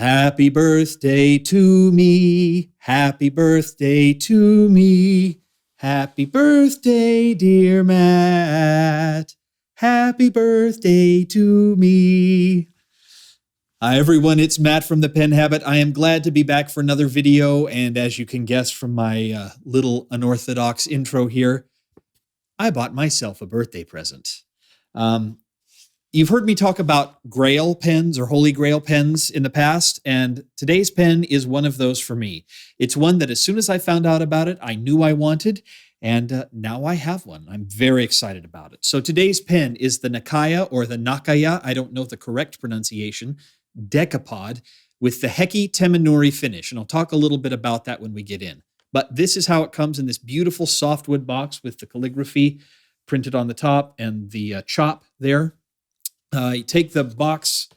Happy birthday to me. Happy birthday to me. Happy birthday, dear Matt. Happy birthday to me. Hi, everyone. It's Matt from The Pen Habit. I am glad to be back for another video. And as you can guess from my little unorthodox intro here, I bought myself a birthday present. You've heard me talk about grail pens or holy grail pens in the past, and today's pen is one of those for me. It's one that as soon as I found out about it, I knew I wanted, and now I have one. I'm very excited about it. So today's pen is the Nakaya or the Nakaya, I don't know the correct pronunciation, Decapod with the Heki-Tamenuri finish, and I'll talk a little bit about that when we get in. But this is how it comes in this beautiful softwood box with the calligraphy printed on the top and the chop there. You take the box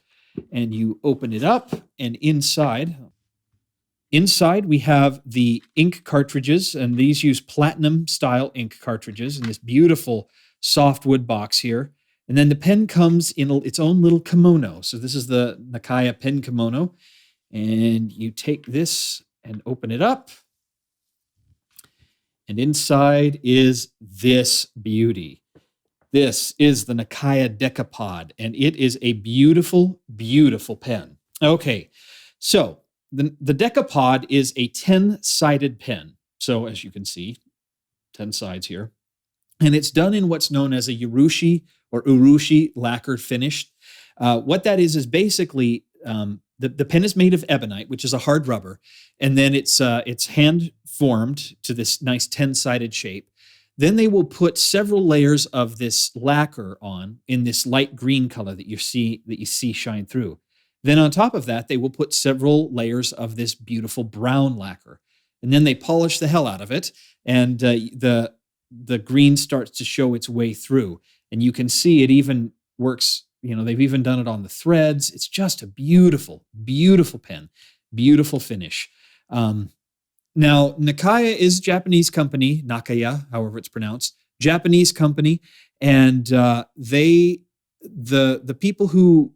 and you open it up, and inside we have the ink cartridges, and these use platinum style ink cartridges in this beautiful softwood box here. And then the pen comes in its own little kimono. So this is the Nakaya pen kimono, and you take this and open it up, and inside is this beauty. This is the Nakaya Decapod, and it is a beautiful, beautiful pen. Okay, so the Decapod is a 10-sided pen. So as you can see, 10 sides here. And it's done in what's known as a urushi or urushi lacquer finish. What that is basically the pen is made of ebonite, which is a hard rubber, and then it's hand formed to this nice 10-sided shape. Then they will put several layers of this lacquer on in this light green color that you see shine through. Then on top of that, they will put several layers of this beautiful brown lacquer. And then they polish the hell out of it, and the green starts to show its way through. And you can see it even works, they've even done it on the threads. It's just a beautiful, beautiful pen, beautiful finish. Now, Nakaya is a Japanese company, Nakaya, however it's pronounced, Japanese company, and the people who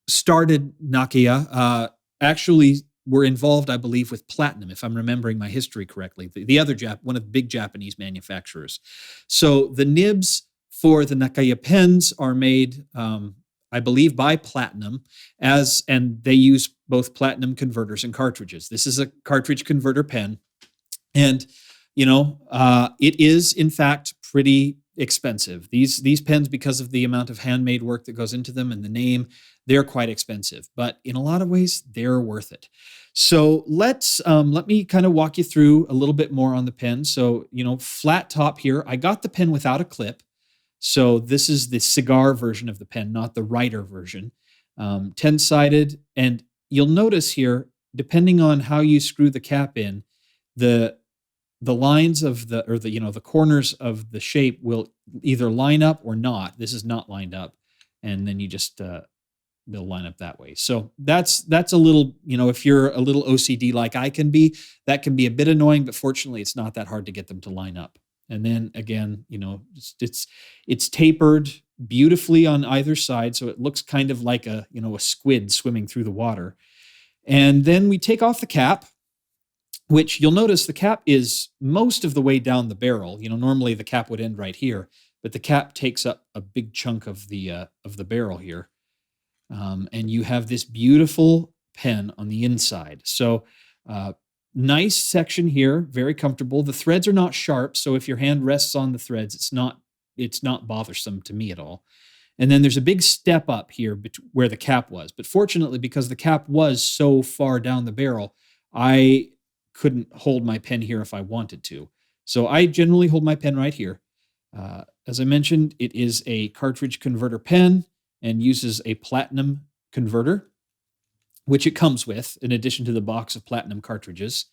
started Nakaya actually were involved, I believe, with platinum, if I'm remembering my history correctly. The other one of the big Japanese manufacturers. So the nibs for the Nakaya pens are made, I believe, by platinum, and they use both platinum converters and cartridges. This is a cartridge converter pen, and it is in fact pretty expensive. These pens, because of the amount of handmade work that goes into them and the name, they're quite expensive. But in a lot of ways, they're worth it. So let me kind of walk you through a little bit more on the pen. So flat top here. I got the pen without a clip. So this is the cigar version of the pen, not the writer version. 10-sided, and you'll notice here, depending on how you screw the cap in, the lines of the corners of the shape will either line up or not. This is not lined up, and then you just they'll line up that way. So that's a little, if you're a little OCD like I can be, that can be a bit annoying, but fortunately it's not that hard to get them to line up. And then again, it's tapered beautifully on either side, so it looks kind of like a squid swimming through the water. And then we take off the cap, which you'll notice the cap is most of the way down the barrel. Normally the cap would end right here, but the cap takes up a big chunk of the barrel here. And you have this beautiful pen on the inside. So nice section here, very comfortable. The threads are not sharp, so if your hand rests on the threads, it's not bothersome to me at all. And then there's a big step up here where the cap was. But fortunately, because the cap was so far down the barrel, I couldn't hold my pen here if I wanted to. So I generally hold my pen right here. As I mentioned, it is a cartridge converter pen and uses a platinum converter, which it comes with, in addition to the box of platinum cartridges.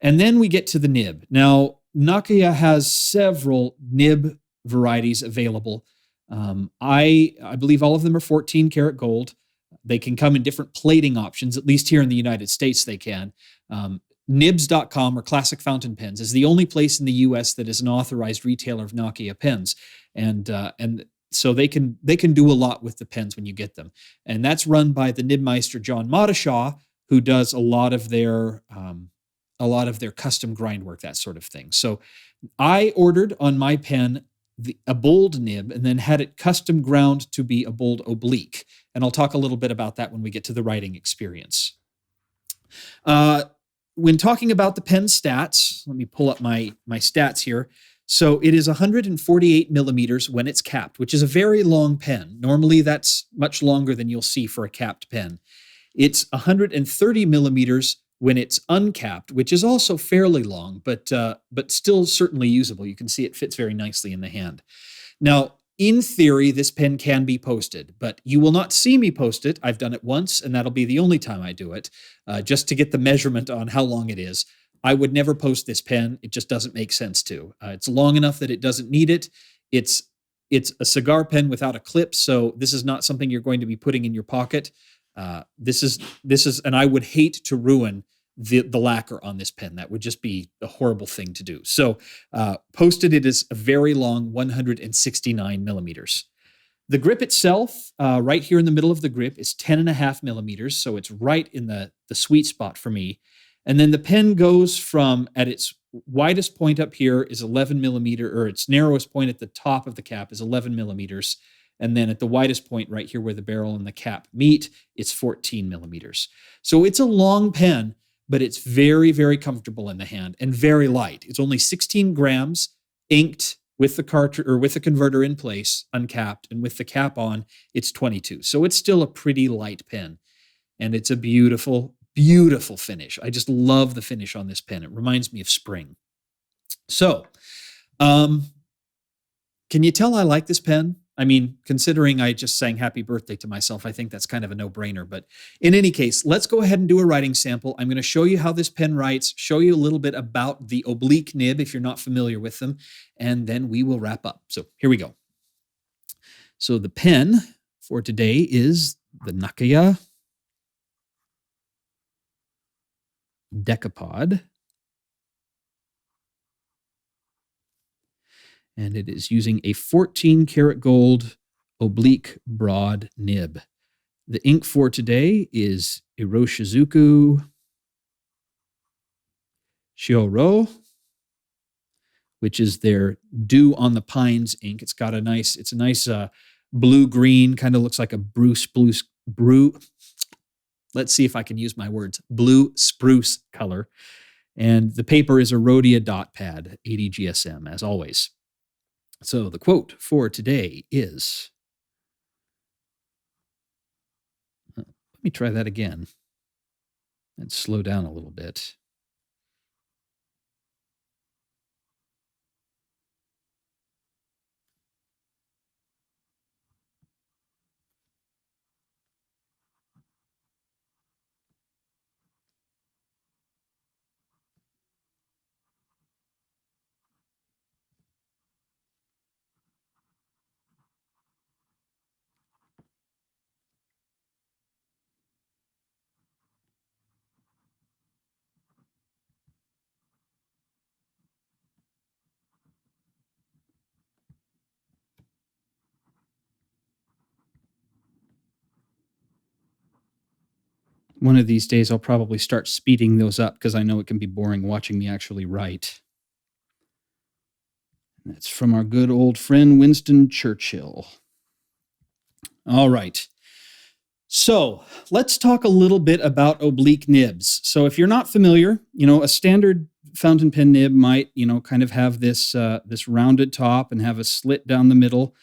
And then we get to the nib. Now, Nakaya has several nib varieties available. I believe all of them are 14 karat gold. They can come in different plating options, at least here in the United States they can. Nibs.com, or Classic Fountain Pens, is the only place in the US that is an authorized retailer of Nakaya pens. And so they can do a lot with the pens when you get them. And that's run by the Nibmeister John Madashaw, who does a lot of their custom grind work, that sort of thing. So I ordered on my pen a bold nib and then had it custom ground to be a bold oblique. And I'll talk a little bit about that when we get to the writing experience. When talking about the pen stats, let me pull up my stats here. So it is 148 millimeters when it's capped, which is a very long pen. Normally that's much longer than you'll see for a capped pen. It's 130 millimeters when it's uncapped, which is also fairly long, but still certainly usable. You can see it fits very nicely in the hand. Now, in theory, this pen can be posted, but you will not see me post it. I've done it once, and that'll be the only time I do it, just to get the measurement on how long it is. I would never post this pen. It just doesn't make sense to. It's long enough that it doesn't need it. It's a cigar pen without a clip, so this is not something you're going to be putting in your pocket. This is, and I would hate to ruin the lacquer on this pen. That would just be a horrible thing to do. So posted, it is a very long 169 millimeters. The grip itself, right here in the middle of the grip, is 10.5 millimeters. So it's right in the sweet spot for me. And then the pen goes from, at its widest point up here is 11 millimeter, or its narrowest point at the top of the cap is 11 millimeters. And then at the widest point right here where the barrel and the cap meet, it's 14 millimeters. So it's a long pen, but it's very, very comfortable in the hand and very light. It's only 16 grams, inked with the cartridge or with the converter in place, uncapped, and with the cap on, it's 22. So it's still a pretty light pen, and it's a beautiful, beautiful finish. I just love the finish on this pen. It reminds me of spring. So, can you tell I like this pen? I mean, considering I just sang happy birthday to myself, I think that's kind of a no-brainer. But in any case, let's go ahead and do a writing sample. I'm going to show you how this pen writes, show you a little bit about the oblique nib if you're not familiar with them, and then we will wrap up. So here we go. So the pen for today is the Nakaya Decapod. And it is using a 14 karat gold oblique broad nib. The ink for today is Iroshizuku Shioro, which is their Dew on the Pines ink. It's got a nice, blue-green, kind of looks like a let's see if I can use my words, blue spruce color. And the paper is a Rhodia dot pad, 80 GSM, as always. So the quote for today is, let me try that again and slow down a little bit. One of these days, I'll probably start speeding those up because I know it can be boring watching me actually write. And that's from our good old friend, Winston Churchill. All right. So let's talk a little bit about oblique nibs. So if you're not familiar, a standard fountain pen nib might, kind of have this rounded top and have a slit down the middle,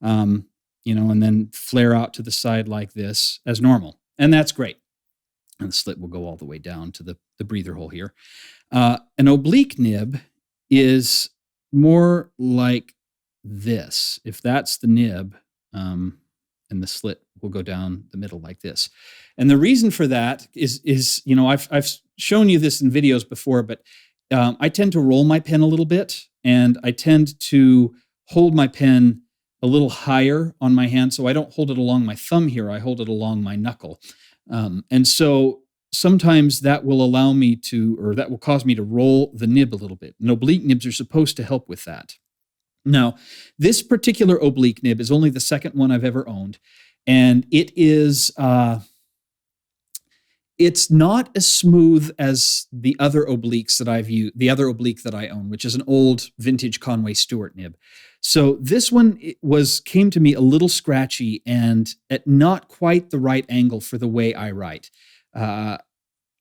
and then flare out to the side like this as normal. And that's great. And the slit will go all the way down to the breather hole here. An oblique nib is more like this. If that's the nib, and the slit will go down the middle like this. And the reason for that is I've shown you this in videos before, but I tend to roll my pen a little bit, and I tend to hold my pen a little higher on my hand. So I don't hold it along my thumb here. I hold it along my knuckle. And so sometimes that will that will cause me to roll the nib a little bit. And oblique nibs are supposed to help with that. Now, this particular oblique nib is only the second one I've ever owned, and it is It's not as smooth as the other obliques that I've used, the other oblique that I own, which is an old vintage Conway Stewart nib. So this one came to me a little scratchy and at not quite the right angle for the way I write.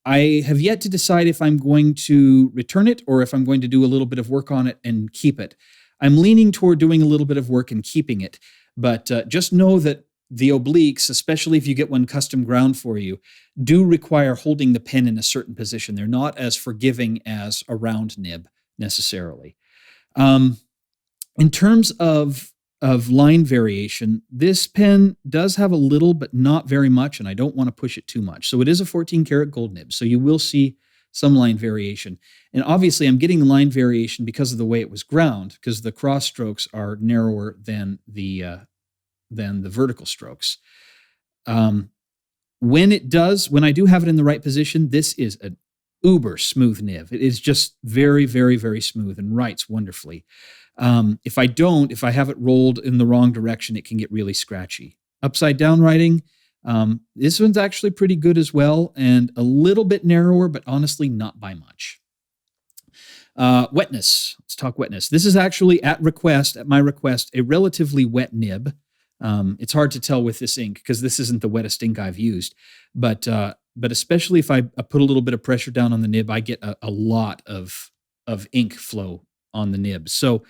I have yet to decide if I'm going to return it or if I'm going to do a little bit of work on it and keep it. I'm leaning toward doing a little bit of work and keeping it, but just know that the obliques, especially if you get one custom ground for you, do require holding the pen in a certain position. They're not as forgiving as a round nib necessarily. In terms of line variation, this pen does have a little, but not very much, and I don't want to push it too much. So it is a 14 karat gold nib, so you will see some line variation. And obviously I'm getting line variation because of the way it was ground, because the cross strokes are narrower than the vertical strokes. When I do have it in the right position, this is an uber smooth nib. It is just very, very, very smooth and writes wonderfully. If I have it rolled in the wrong direction, it can get really scratchy. Upside down writing, this one's actually pretty good as well, and a little bit narrower, but honestly not by much. Wetness. Let's talk wetness. This is actually at my request, a relatively wet nib. It's hard to tell with this ink because this isn't the wettest ink I've used, but especially if I put a little bit of pressure down on the nib, I get a lot of ink flow on the nib. So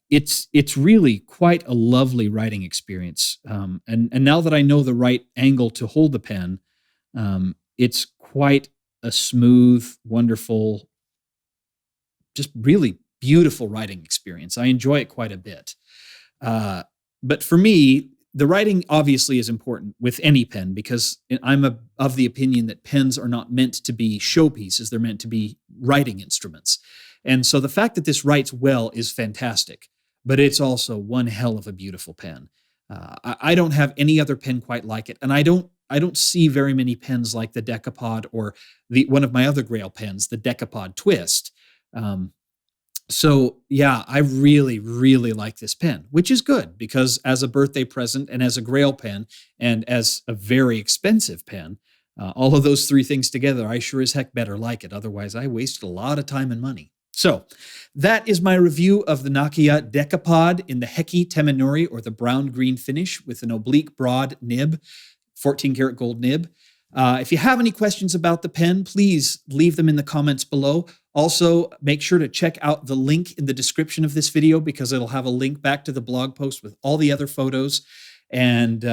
it's really quite a lovely writing experience. And now that I know the right angle to hold the pen, it's quite a smooth, wonderful, just really beautiful writing experience. I enjoy it quite a bit. But for me, the writing obviously is important with any pen because I'm of the opinion that pens are not meant to be showpieces. They're meant to be writing instruments. And so the fact that this writes well is fantastic, but it's also one hell of a beautiful pen. I don't have any other pen quite like it, and I don't see very many pens like the Decapod or one of my other Grail pens, the Decapod Twist. So yeah, I really, really like this pen, which is good because as a birthday present and as a Grail pen and as a very expensive pen, all of those three things together, I sure as heck better like it. Otherwise, I wasted a lot of time and money. So that is my review of the Nakaya Decapod in the Heki-Tamenuri, or the brown-green finish with an oblique broad nib, 14 karat gold nib. If you have any questions about the pen, please leave them in the comments below. Also, make sure to check out the link in the description of this video because it'll have a link back to the blog post with all the other photos. And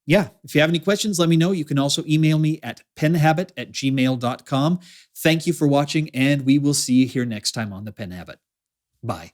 yeah, if you have any questions, let me know. You can also email me at penhabit@gmail.com. Thank you for watching, and we will see you here next time on The Pen Habit. Bye.